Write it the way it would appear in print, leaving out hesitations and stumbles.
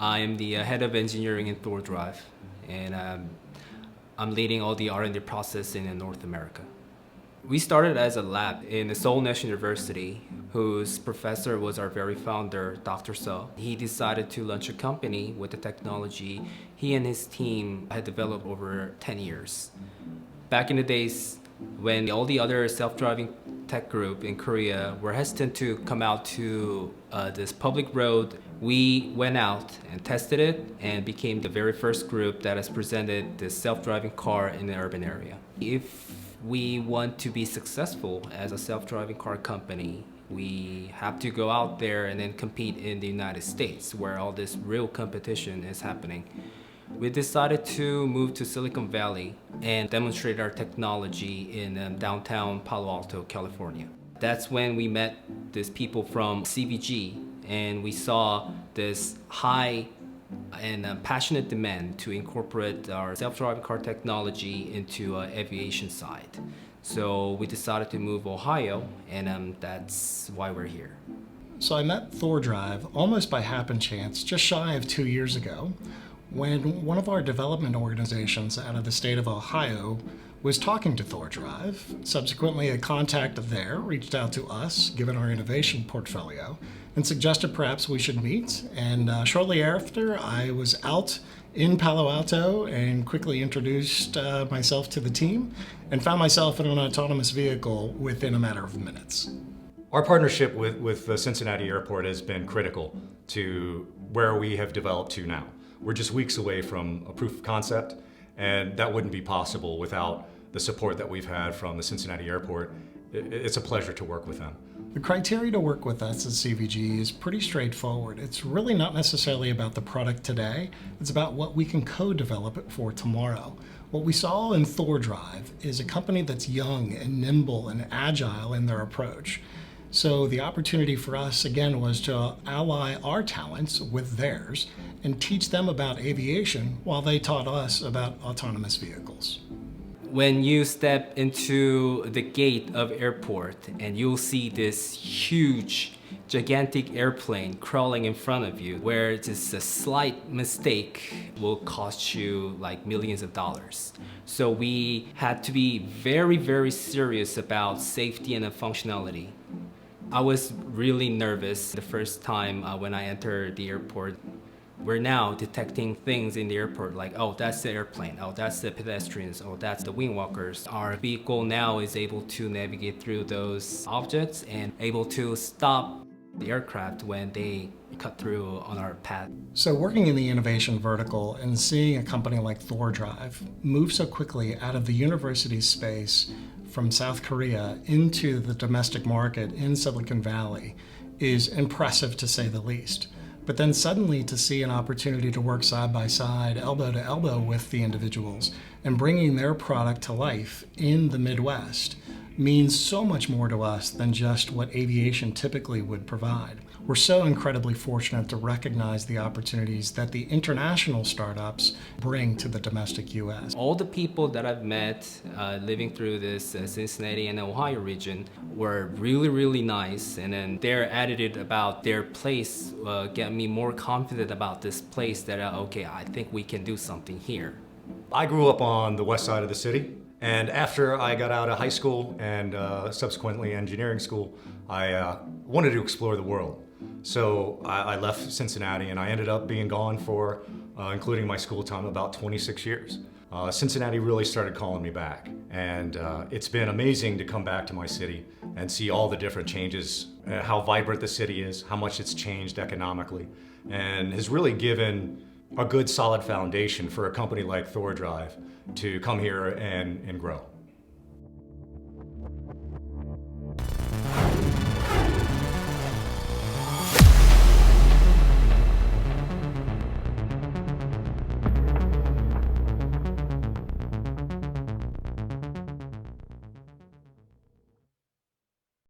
I am the head of engineering in ThorDrive, and I'm leading all the R&D process in North America. We started as a lab in Seoul National University, whose professor was our very founder, Dr. So. He decided to launch a company with the technology he and his team had developed over 10 years. Back in the days when all the other self-driving tech group in Korea were hesitant to come out to this public road, we went out and tested it and became the very first group that has presented this self-driving car in the urban area. If we want to be successful as a self-driving car company, we have to go out there and then compete in the United States, where all this real competition is happening. We decided to move to Silicon Valley and demonstrate our technology in downtown Palo Alto, California. That's when we met these people from CVG, and we saw this high and passionate demand to incorporate our self-driving car technology into aviation side. So we decided to move Ohio, and that's why we're here. So I met ThorDrive almost by happen chance, just shy of 2 years ago, when one of our development organizations out of the state of Ohio was talking to ThorDrive. Subsequently, a contact there reached out to us, given our innovation portfolio, and suggested perhaps we should meet. And shortly after, I was out in Palo Alto and quickly introduced myself to the team and found myself in an autonomous vehicle within a matter of minutes. Our partnership with the Cincinnati Airport has been critical to where we have developed to now. We're just weeks away from a proof of concept, and that wouldn't be possible without the support that we've had from the Cincinnati Airport. It's a pleasure to work with them. The criteria to work with us at CVG is pretty straightforward. It's really not necessarily about the product today. It's about what we can co-develop it for tomorrow. What we saw in ThorDrive is a company that's young and nimble and agile in their approach. So the opportunity for us, again, was to ally our talents with theirs and teach them about aviation while they taught us about autonomous vehicles. When you step into the gate of airport and you'll see this huge, gigantic airplane crawling in front of you, where just a slight mistake will cost you like millions of dollars. So we had to be very, very serious about safety and functionality. I was really nervous the first time when I entered the airport. We're now detecting things in the airport like, oh, that's the airplane, oh, that's the pedestrians, oh, that's the wing walkers. Our vehicle now is able to navigate through those objects and able to stop the aircraft when they cut through on our path. So working in the innovation vertical and seeing a company like ThorDrive move so quickly out of the university space from South Korea into the domestic market in Silicon Valley is impressive, to say the least. But then suddenly to see an opportunity to work side by side, elbow to elbow with the individuals and bringing their product to life in the Midwest means so much more to us than just what aviation typically would provide. We're so incredibly fortunate to recognize the opportunities that the international startups bring to the domestic US. All the people that I've met living through this Cincinnati and Ohio region were really, really nice, and then their attitude about their place got me more confident about this place that, okay, I think we can do something here. I grew up on the west side of the city, and after I got out of high school and subsequently engineering school, I wanted to explore the world. So I left Cincinnati, and I ended up being gone for, including my school time, about 26 years. Cincinnati really started calling me back, and it's been amazing to come back to my city and see all the different changes, how vibrant the city is, how much it's changed economically, and has really given a good solid foundation for a company like ThorDrive to come here and grow.